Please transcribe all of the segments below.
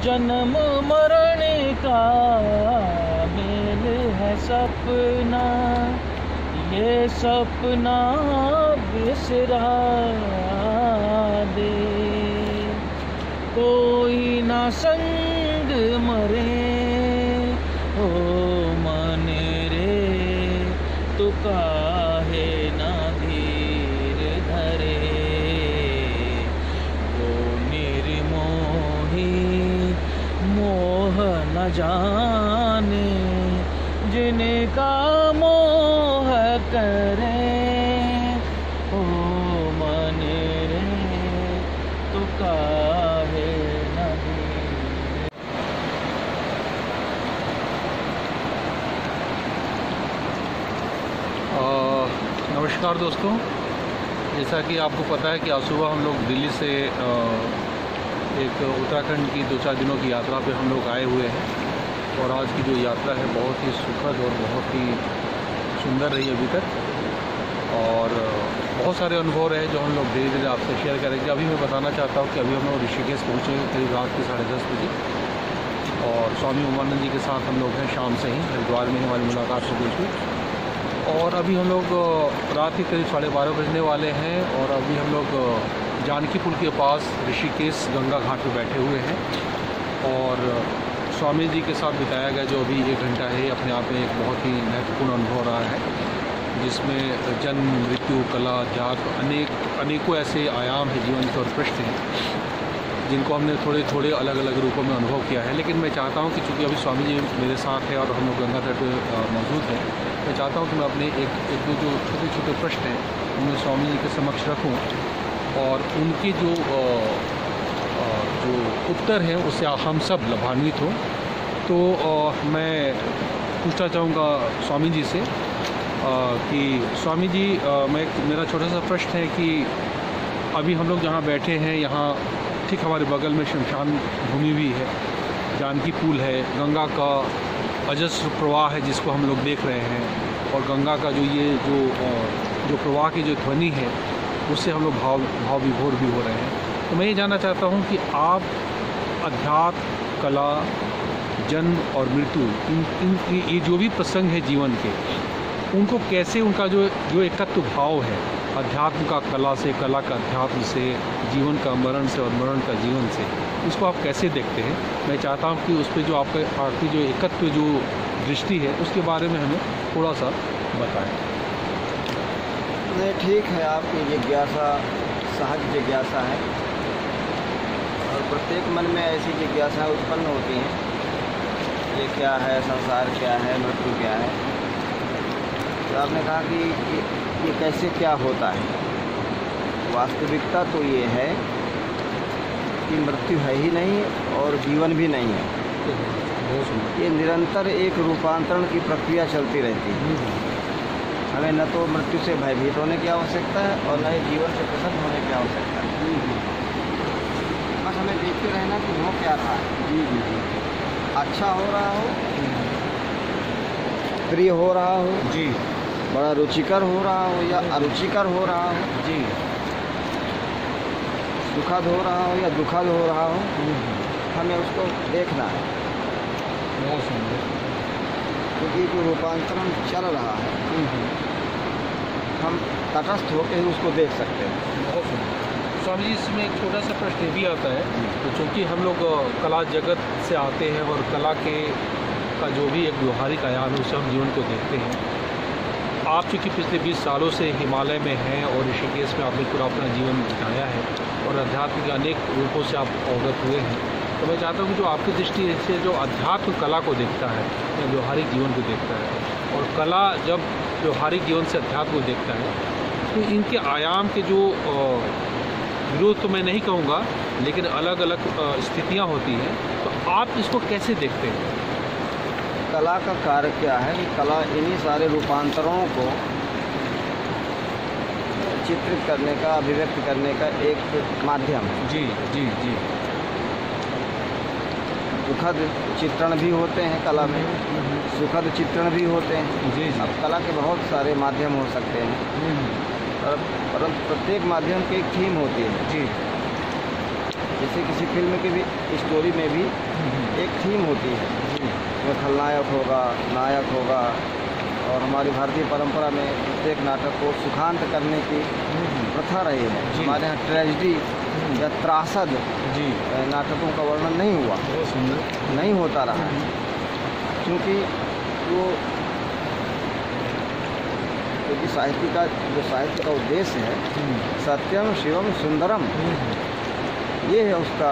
जन्म मरण का मेल है सपना, ये सपना बिसरा दे। कोई ना संग मरे ओ मन रे, तू काहे ना धीर धरे। वो निर्मोही मोह न जाने, जिनका मोह करे ओ मन रे, तू काहे न धीर। नमस्कार दोस्तों, जैसा कि आपको पता है कि आज सुबह हम लोग दिल्ली से एक उत्तराखंड की 2-4 दिनों की यात्रा पे हम लोग आए हुए हैं। और आज की जो यात्रा है बहुत ही सुखद और बहुत ही सुंदर रही अभी तक, और बहुत सारे अनुभव रहे जो हम लोग धीरे धीरे आपसे शेयर करेंगे। अभी मैं बताना चाहता हूँ कि अभी हम लोग ऋषिकेश पहुँचे करीब रात के 10:30 बजे, और स्वामी उमानंद जी के साथ हम लोग हैं शाम से ही, हरिद्वार में हमारी मुलाकात हो गई थी। और अभी हम लोग रात के करीब 12:30 बजने वाले हैं, और अभी हम लोग जानकी पुल के पास ऋषिकेश गंगा घाट पे बैठे हुए हैं। और स्वामी जी के साथ बिताया गया जो अभी 1 घंटा है, अपने आप में एक बहुत ही महत्वपूर्ण अनुभव रहा है, जिसमें जन्म मृत्यु कला अध्यात्म अनेकों ऐसे आयाम हैं जीवन के और पृष्ठ हैं, जिनको हमने थोड़े थोड़े अलग अलग रूपों में अनुभव किया है। लेकिन मैं चाहता हूं कि चूँकि अभी स्वामी जी मेरे साथ है और हम लोग गंगा तट पर मौजूद हैं, मैं चाहता हूं कि मैं अपने एक दो जो छोटे छोटे प्रश्न हैं उन्हें स्वामी जी के समक्ष रखूं, और उनके जो उत्तर हैं उससे हम सब लाभान्वित हों। तो मैं पूछना चाहूँगा स्वामी जी से कि स्वामी जी, मेरा छोटा सा प्रश्न है कि अभी हम लोग जहाँ बैठे हैं, यहाँ ठीक हमारे बगल में शमशान भूमि भी है, जानकी पुल है, गंगा का अजस्र प्रवाह है जिसको हम लोग देख रहे हैं, और गंगा का जो प्रवाह की जो ध्वनि है उससे हम लोग भाव विभोर भी हो रहे हैं। तो मैं ये जानना चाहता हूँ कि आप अध्यात्म, कला, जन्म और मृत्यु, इन ये जो भी प्रसंग है जीवन के, उनको कैसे, उनका जो एकत्व भाव है अध्यात्म का कला से, कला का अध्यात्म से, जीवन का मरण से और मरण का जीवन से, उसको आप कैसे देखते हैं? मैं चाहता हूँ कि उस पर जो आपकी जो एकत्व जो दृष्टि है उसके बारे में हमें थोड़ा सा बताएं। नहीं, ठीक है, आपकी जिज्ञासा सहज जिज्ञासा है, और प्रत्येक मन में ऐसी जिज्ञासा उत्पन्न होती हैं, ये क्या है, संसार क्या है, मृत्यु क्या है। तो आपने कहा कि ये कैसे क्या होता है। वास्तविकता तो ये है कि मृत्यु है ही नहीं और जीवन भी नहीं है। ये निरंतर एक रूपांतरण की प्रक्रिया चलती रहती है। हमें न तो मृत्यु से भयभीत होने की आवश्यकता है और न ही जीवन से प्रसन्न होने की आवश्यकता है। बस हमें देखते रहना कि हो क्या रहा है। अच्छा हो रहा हो, प्रिय हो रहा हो जी, बड़ा रुचिकर हो रहा हो या अरुचिकर हो रहा हो जी, सुखद हो रहा हो या दुखद हो रहा हो, हमें उसको देखना है। बहुत सुंदर। क्योंकि जो रूपांतरण चल रहा है, हम तटस्थ होकर ही उसको देख सकते हैं। बहुत सुंदर। स्वामी जी, इसमें एक छोटा सा प्रश्न भी आता है, तो चूँकि हम लोग कला जगत से आते हैं और कला का जो भी एक व्यवहारिक आयाम है उसे हम जीवन को देखते हैं। आप चूँकि पिछले 20 सालों से हिमालय में हैं और ऋषिकेश में आपने पूरा अपना जीवन बिताया है और अध्यात्म के अनेक रूपों से आप अवगत हुए हैं, तो मैं चाहता हूँ कि जो आपकी दृष्टि से जो अध्यात्म कला को देखता है या व्यवहारिक जीवन को देखता है, और कला जब व्यवहारिक जीवन से अध्यात्म को देखता है, तो इनके आयाम के जो विरोध तो मैं नहीं कहूँगा, लेकिन अलग अलग स्थितियाँ होती हैं, तो आप इसको कैसे देखते हैं? कला का कार्य क्या है कि कला इन्हीं सारे रूपांतरों को चित्रित करने का, अभिव्यक्त करने का एक माध्यम है। जी जी जी। दुखद चित्रण भी होते हैं कला में, सुखद चित्रण भी होते हैं। जी जी। अब कला के बहुत सारे माध्यम हो सकते हैं, परंतु प्रत्येक माध्यम की एक थीम होती है। जी। जैसे किसी फिल्म की भी स्टोरी में भी एक थीम होती है, उसमें खलनायक होगा, नायक होगा, और हमारी भारतीय परंपरा में प्रत्येक नाटक को सुखांत करने की प्रथा रही है। हमारे यहाँ ट्रेजेडी या त्रासद नाटकों का वर्णन नहीं हुआ, नहीं होता रहा है, क्योंकि साहित्य का उद्देश्य है सत्यम शिवम सुंदरम, ये है उसका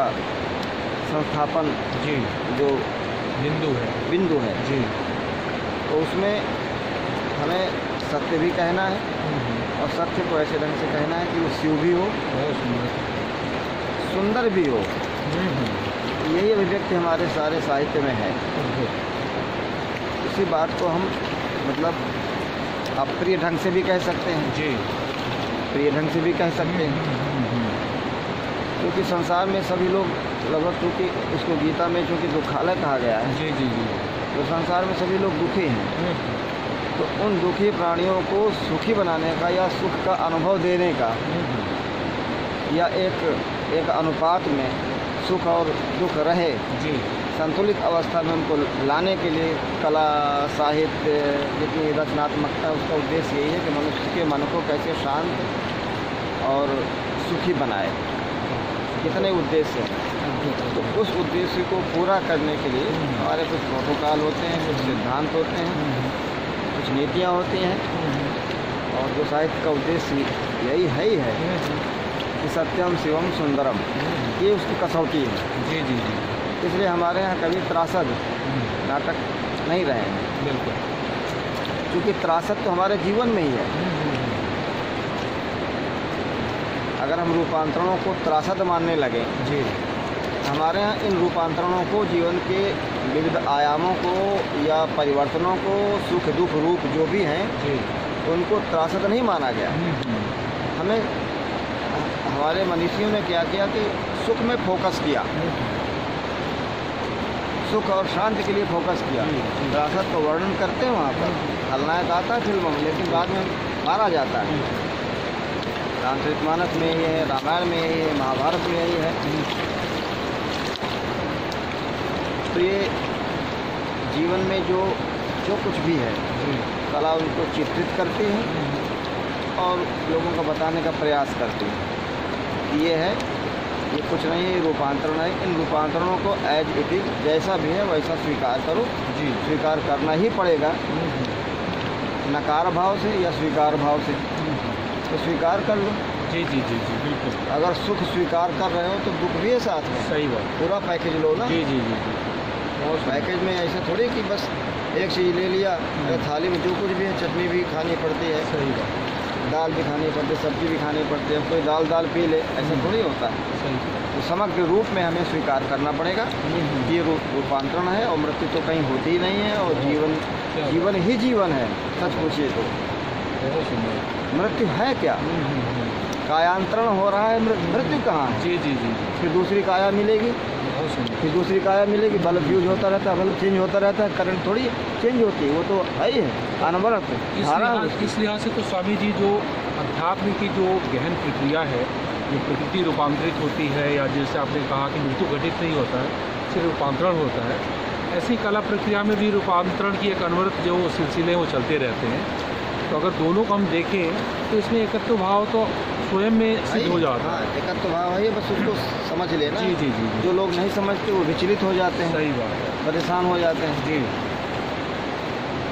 संस्थापन जो बिंदु है जी। तो उसमें हमें सत्य भी कहना है, और सत्य को ऐसे ढंग से कहना है कि वो शिव भी हो, सुंदर भी हो। यही अभिव्यक्ति हमारे सारे साहित्य में है। इसी बात को हम मतलब अप्रिय ढंग से भी कह सकते हैं जी, प्रिय ढंग से भी कह सकते हैं, क्योंकि संसार में सभी लोग लगभग, चूँकि उसको गीता में चूँकि दुखालय कहा गया है जी जी जी, तो संसार में सभी लोग दुखी हैं। तो उन दुखी प्राणियों को सुखी बनाने का या सुख का अनुभव देने का या एक अनुपात में सुख और दुख रहे जी, संतुलित अवस्था में उनको लाने के लिए कला साहित्य जितनी रचनात्मकता, उसका उद्देश्य यही है कि मनुष्य के मन को कैसे शांत और सुखी बनाए। कितने उद्देश्य हैं, तो उस उद्देश्य को पूरा करने के लिए हमारे कुछ प्रोटोकॉल होते हैं, कुछ सिद्धांत होते हैं, कुछ नीतियाँ होती हैं, और जो साहित्य का उद्देश्य यही है कि सत्यम शिवम सुंदरम, ये उसकी कसौटी है जी जी जी। इसलिए हमारे यहाँ कभी त्रासद नाटक नहीं रहे हैं, बिल्कुल, क्योंकि त्रासद तो हमारे जीवन में ही है। अगर हम रूपांतरणों को त्रासद मानने लगे जी, हमारे यहाँ इन रूपांतरणों को, जीवन के विविध आयामों को या परिवर्तनों को, सुख दुख रूप जो भी हैं जी, उनको त्रासद नहीं माना गया। हमें हमारे मनीषियों ने क्या किया कि सुख में फोकस किया, सुख और शांति के लिए फोकस किया। त्रासद को वर्णन करते हैं वहाँ पर, खलनायक आता है फिल्मों में, लेकिन बाद में मारा जाता है। रामचरितमानस में ही है, रामायण में ही है, महाभारत में ही है। तो ये जीवन में जो कुछ भी है, कला उनको चित्रित करती है और लोगों को बताने का प्रयास करती है। ये है, ये कुछ नहीं है, रूपांतरण है। इन रूपांतरणों को एज इट इज जैसा भी है वैसा स्वीकार करो जी, स्वीकार करना ही पड़ेगा, नकार भाव से या स्वीकार भाव से, तो स्वीकार कर लो जी जी जी जी, बिल्कुल। अगर सुख स्वीकार कर रहे हो तो दुख भी है साथ में, सही बात, पूरा पैकेज लो ना जी जी जी। और पैकेज में ऐसे थोड़ी कि बस एक चीज़ ले लिया, अगर थाली में जो कुछ भी है, चटनी भी खानी पड़ती है, सही बात, दाल भी खानी पड़ती है, सब्जी भी खानी पड़ती है, कोई दाल पी ले, ऐसा थोड़ी होता है। तो समग्र रूप में हमें स्वीकार करना पड़ेगा, ये रूपांतरण है, और मृत्यु तो कहीं होती ही नहीं है, और जीवन ही जीवन है। सच पूछिए तो मृत्यु है क्या? कायांतरण हो रहा है, मृत्यु कहाँ है? जी जी जी। फिर दूसरी काया मिलेगी, फिर दूसरी काया मिलेगी, बल्ब यूज होता रहता है, बल्ब चेंज होता रहता है, करंट थोड़ी चेंज होती है, वो तो है ही है, अनवरत धारा। इस लिहाज से तो स्वामी जी, जो अध्यात्म की जो गहन प्रक्रिया है, जो प्रकृति रूपांतरित होती है, या जैसे आपने कहा कि मृत्यु घटित नहीं होता है, सिर्फ रूपांतरण होता है, ऐसी कला प्रक्रिया में भी रूपांतरण की एक अनवरत जो सिलसिले वो चलते रहते हैं। तो अगर दोनों को हम देखें तो इसमें एकत्व भाव तो स्वयं में सिद्ध हो जाता है। एकत्व भाव है, बस उसको समझ लेना। जी जी जी। जो लोग नहीं समझते वो विचलित हो जाते हैं, सही बात है, परेशान हो जाते हैं जी।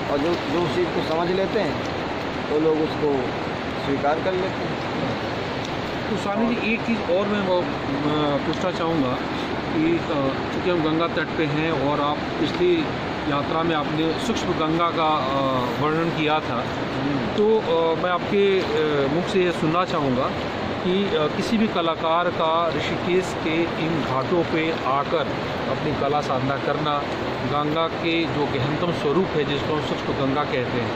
और जो उस चीज़ को समझ लेते हैं तो लोग उसको स्वीकार कर लेते हैं। तो स्वामी जी, एक चीज़ और मैं पूछना चाहूँगा कि चूँकि हम गंगा तट पे हैं, और आप पिछली यात्रा में आपने सूक्ष्म गंगा का वर्णन किया था, तो मैं आपके मुख से ये सुनना चाहूँगा कि किसी भी कलाकार का ऋषिकेश के इन घाटों पे आकर अपनी कला साधना करना, गंगा के जो गहनतम स्वरूप है जिसको हम सूक्ष्म गंगा कहते हैं,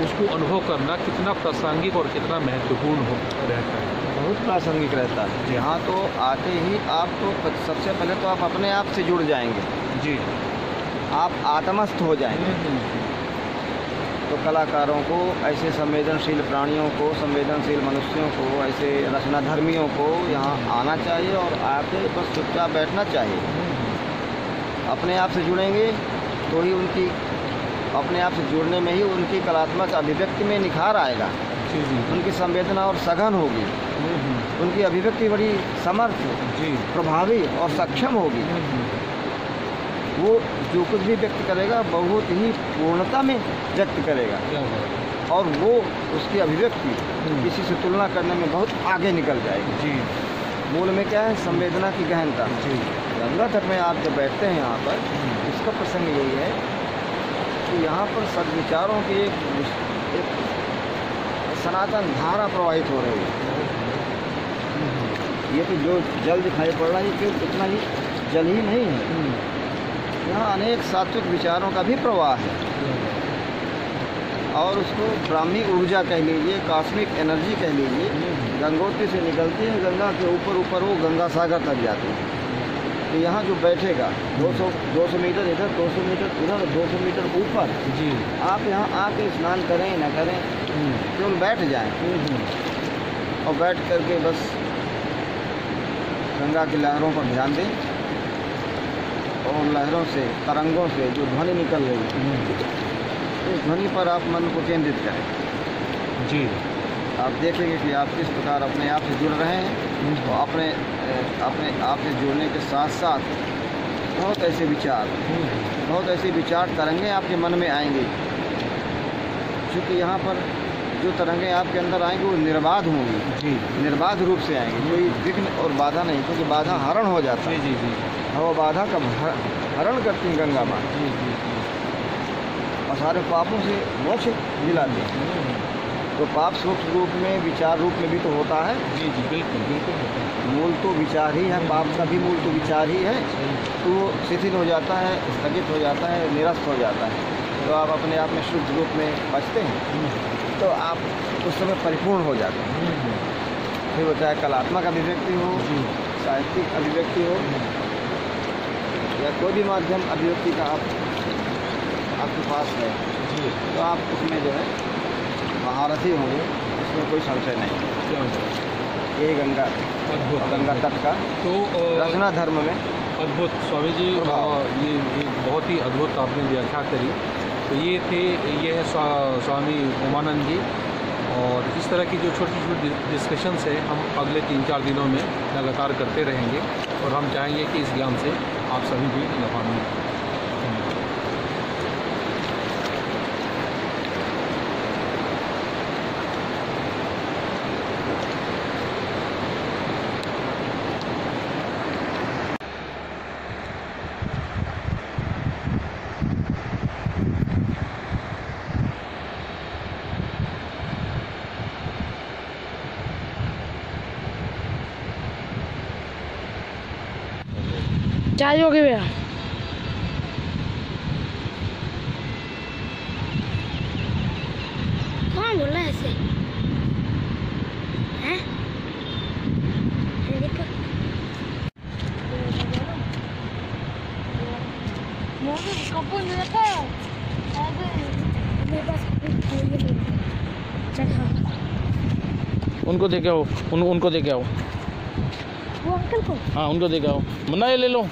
उसको अनुभव करना कितना प्रासंगिक और कितना महत्वपूर्ण रहता है? बहुत प्रासंगिक रहता है। यहाँ तो आते ही आप तो सबसे पहले तो आप अपने आप से जुड़ जाएंगे जी, आप आत्मस्थ हो जाएंगे। तो कलाकारों को, ऐसे संवेदनशील प्राणियों को, संवेदनशील मनुष्यों को, ऐसे रचनाधर्मियों को यहाँ आना चाहिए और आके बस चुपचाप बैठना चाहिए। अपने आप से जुड़ेंगे तो ही उनकी, अपने आप से जुड़ने में ही उनकी कलात्मक अभिव्यक्ति में निखार आएगा। उनकी संवेदना और सघन होगी, उनकी अभिव्यक्ति बड़ी समर्थ, प्रभावी और सक्षम होगी। वो जो कुछ भी व्यक्त करेगा बहुत ही पूर्णता में व्यक्त करेगा और वो उसकी अभिव्यक्ति किसी से तुलना करने में बहुत आगे निकल जाएगी। मूल में क्या है? संवेदना की गहनता। गंगा तट में आप जब बैठते हैं यहाँ पर, इसका प्रसंग यही है कि यहाँ पर सद्विचारों की एक सनातन धारा प्रवाहित हो रही है। ये तो जो जल दिखाई पड़ रहा है ये केवल इतना ही जल ही नहीं है, यहाँ अनेक सात्विक विचारों का भी प्रवाह है और उसको ब्राह्मी ऊर्जा कह लीजिए, कॉस्मिक एनर्जी कह लीजिए, गंगोत्री से निकलती है, गंगा के ऊपर वो गंगा सागर तक जाती है। तो यहाँ जो बैठेगा 200 मीटर इधर, 200 मीटर उधर, 200 मीटर ऊपर, आप यहाँ आके स्नान करें न करें, केवल बैठ जाएं और बैठ करके बस गंगा की लहरों पर ध्यान दें और लहरों से, तरंगों से जो ध्वनि निकल रही है, उस ध्वनि पर आप मन को केंद्रित करें। जी, आप देखेंगे कि आप किस प्रकार अपने आप से जुड़ रहे हैं। तो अपने आप से जुड़ने के साथ साथ बहुत ऐसे विचार तरंगें आपके मन में आएंगी, क्योंकि यहाँ पर जो तरंगें आपके अंदर आएंगी वो निर्बाध होंगी, निर्बाध रूप से आएंगी, कोई विघ्न और बाधा नहीं, क्योंकि बाधा हरण हो जाता है। वो बाधा का हरण करती हैं गंगा माँ और सारे पापों से मोक्ष दिलाती हैं। तो पाप सूक्ष्म रूप में, विचार रूप में भी तो होता है। बिल्कुल मूल तो विचार ही है, पाप का भी मूल तो विचार ही है। तो वो शिथिल हो जाता है, स्थगित हो जाता है, निरस्त हो जाता है। तो आप अपने आप में शुद्ध रूप में बचते हैं, तो आप उस समय परिपूर्ण हो जाते हैं। फिर वो चाहे कलात्मक अभिव्यक्ति हो, साहित्यिक अभिव्यक्ति हो या कोई भी माध्यम अभिव्यक्ति का आपके पास है, तो आप उसमें जो है महारथी होंगे, इसमें कोई संशय नहीं। ये गंगा तट का तो रचना धर्म में अद्भुत स्वामी जी, ये बहुत ही अद्भुत आपने व्याख्या करी। तो ये है स्वामी उमानंद जी, और इस तरह की जो छोटी छोटी डिस्कशंस है हम अगले 3-4 दिनों में लगातार करते रहेंगे और हम चाहेंगे कि इस ज्ञान से आप सभी भी लाभान्वित। चाय हो गई भैया? कौन बोल रहा है ऐसे? हैं? उनको दे के आओ, उनको दे के आओ। वो अंकल को? हाँ, उनको दे के आओ। मुन्ना ये ले लो।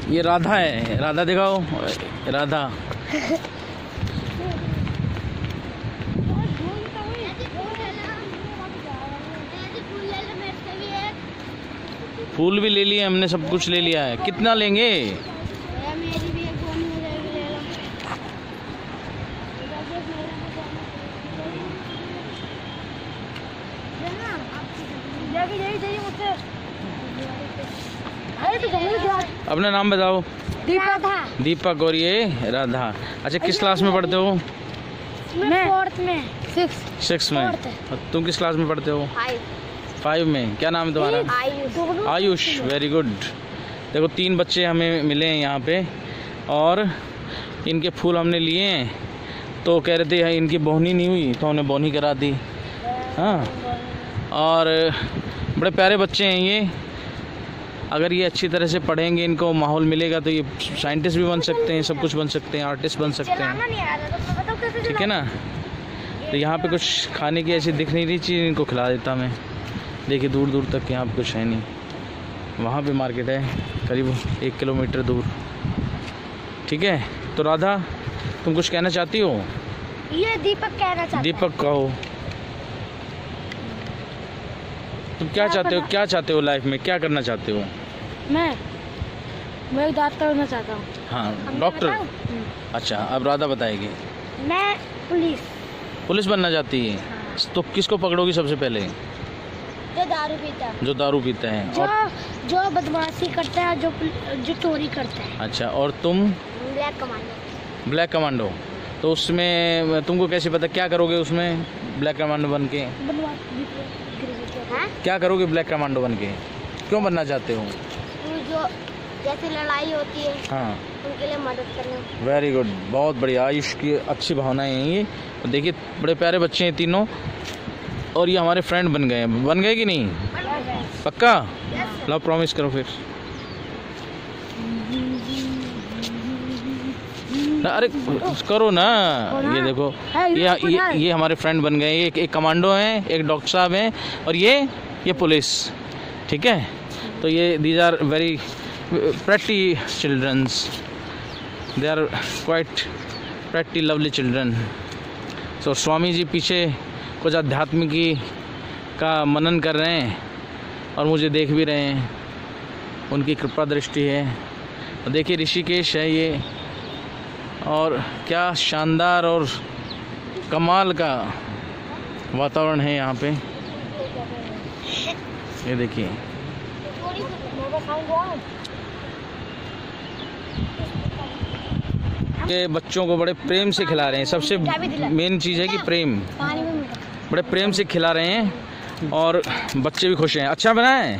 ये राधा है, राधा दिखाओ, राधा। फूल भी ले लिए हमने, सब कुछ ले लिया है। कितना लेंगे? अपना नाम बताओ। दीपक। और ये राधा। अच्छा, किस क्लास में पढ़ते हो? मैं 4th में। 6 में। तुम किस क्लास में पढ़ते हो? 5 में। क्या नाम है तुम्हारा? आयुष। Very good. देखो 3 बच्चे हमें मिले हैं यहाँ पे और इनके फूल हमने लिए हैं, तो कह रहे थे इनकी बोहनी नहीं हुई तो हमने बोहनी करा दी। हाँ, और बड़े प्यारे बच्चे हैं ये। अगर ये अच्छी तरह से पढ़ेंगे, इनको माहौल मिलेगा तो ये साइंटिस्ट भी बन सकते हैं, सब कुछ बन सकते हैं, आर्टिस्ट बन सकते हैं, ठीक है ना। तो यहाँ पे कुछ खाने की ऐसी दिख नहीं रही चीज़, इनको खिला देता मैं। देखिए दूर दूर तक यहाँ पे कुछ है नहीं, वहाँ पे मार्केट है करीब 1 किलोमीटर दूर, ठीक है। तो राधा, तुम कुछ कहना चाहती हो? ये दीपक कहना चाहता है। दीपक कहो, तुम क्या चाहते हो? क्या चाहते हो लाइफ में, क्या करना चाहते हो? मैं डॉक्टर बनना चाहता हूँ। हाँ, डॉक्टर। अच्छा, अब राधा बताएगी। मैं पुलिस बनना चाहती है। तो किसको पकड़ोगी सबसे पहले? जो दारू पीता है। जो दारू पीता है। जो बदमाशी करता है, जो चोरी करता है। अच्छा, और तुम? Black commando. Black commando. तो उसमें तुमको कैसे पता क्या करोगे उसमें ब्लैक कमांडो बन के? क्या करोगे ब्लैक कमांडो बन के? क्यों बनना चाहते हो? जो जैसे लड़ाई होती है, हाँ, उनके लिए मदद करना। वेरी गुड, बहुत बढ़िया। आयुष की अच्छी भावनाएं हैं ये। तो देखिए बड़े प्यारे बच्चे हैं तीनों, और ये हमारे फ्रेंड बन गए हैं। बन गए कि नहीं? पक्का? लो प्रॉमिस करो फिर। अरे करो ना। ये देखो, ये हमारे फ्रेंड बन गए। एक कमांडो हैं, एक डॉक्टर साहब हैं, और ये पुलिस, ठीक है। तो ये these are very pretty childrens, they are quite pretty lovely children. So Swami ji पीछे कुछ आध्यात्मिकी का मनन कर रहे हैं और मुझे देख भी रहे हैं, उनकी कृपा दृष्टि है। देखिए ऋषिकेश है ये, और क्या शानदार और कमाल का वातावरण है यहाँ पे। ये देखिए, ये बच्चों को बड़े प्रेम से खिला रहे हैं। सबसे मेन चीज़ है कि प्रेम, बड़े प्रेम से खिला रहे हैं और बच्चे भी खुश हैं। अच्छा बना है,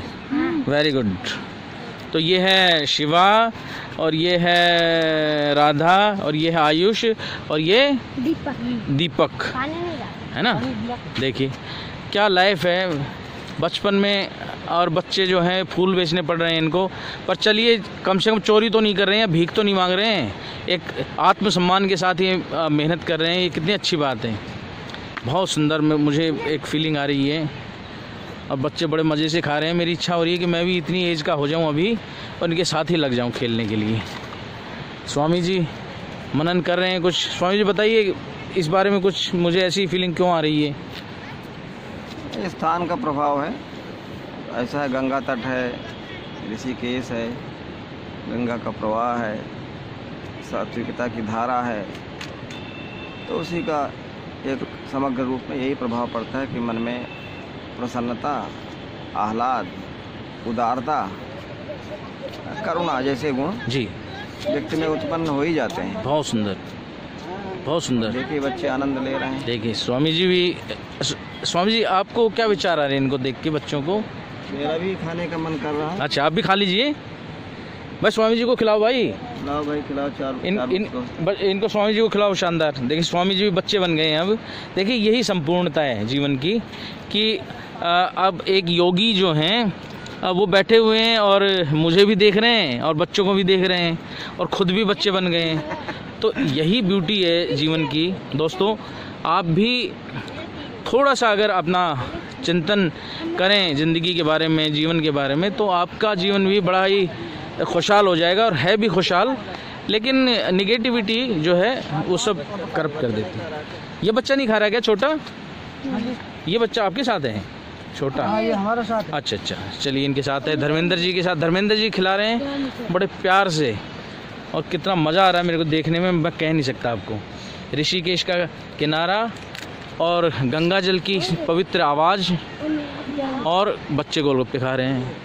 वेरी गुड। तो ये है शिवा, और ये है राधा, और ये है आयुष, और ये दीपक है ना। देखिए क्या लाइफ है बचपन में। और बच्चे जो हैं फूल बेचने पड़ रहे हैं इनको, पर चलिए कम से कम चोरी तो नहीं कर रहे हैं, भीख तो नहीं मांग रहे हैं, एक आत्मसम्मान के साथ ये मेहनत कर रहे हैं। ये कितनी अच्छी बात है, बहुत सुंदर। मुझे एक फीलिंग आ रही है, और बच्चे बड़े मज़े से खा रहे हैं। मेरी इच्छा हो रही है कि मैं भी इतनी एज का हो जाऊं अभी, और इनके साथ ही लग जाऊं खेलने के लिए। स्वामी जी मनन कर रहे हैं कुछ। स्वामी जी बताइए इस बारे में कुछ, मुझे ऐसी फीलिंग क्यों आ रही है? इस स्थान का प्रभाव है, ऐसा है। गंगा तट है, ऋषिकेश है, गंगा का प्रवाह है, सात्विकता की धारा है, तो उसी का एक समग्र रूप में यही प्रभाव पड़ता है कि मन में प्रसन्नता, आह्लाद, उदारता, करुणा जैसे गुण जी व्यक्ति में उत्पन्न हो ही जाते हैं। बहुत सुंदर, बहुत सुंदर। देखिए बच्चे आनंद ले रहे हैं। देखिए स्वामी जी भी। स्वामी जी आपको क्या विचार आ रहे हैं इनको देख के, बच्चों को? मेरा भी खाने का मन कर रहा है। अच्छा, आप भी खा लीजिए भाई, स्वामी जी को खिलाओ भाई। खिलाओ भाई, खिलाओ। इनको स्वामी जी को खिलाओ। शानदार। देखिए स्वामी जी भी बच्चे बन गए हैं अब। देखिए यही संपूर्णता है जीवन की, कि अब एक योगी जो हैं वो बैठे हुए हैं और मुझे भी देख रहे हैं और बच्चों को भी देख रहे हैं और ख़ुद भी बच्चे बन गए हैं। तो यही ब्यूटी है जीवन की। दोस्तों आप भी थोड़ा सा अगर अपना चिंतन करें ज़िंदगी के बारे में, जीवन के बारे में, तो आपका जीवन भी बड़ा ही खुशहाल हो जाएगा, और है भी खुशहाल। लेकिन निगेटिविटी जो है वो सब करप्ट कर देती है। ये बच्चा नहीं खा रहा क्या, छोटा? ये बच्चा आपके साथ है, छोटा? ये हमारे साथ है। अच्छा अच्छा, चलिए इनके साथ है, धर्मेंद्र जी के साथ। धर्मेंद्र जी खिला रहे हैं बड़े प्यार से, और कितना मज़ा आ रहा है मेरे को देखने में, मैं कह नहीं सकता आपको। ऋषिकेश का किनारा और गंगा जल की पवित्र आवाज़, और बच्चे गोलगप्पे खा रहे हैं।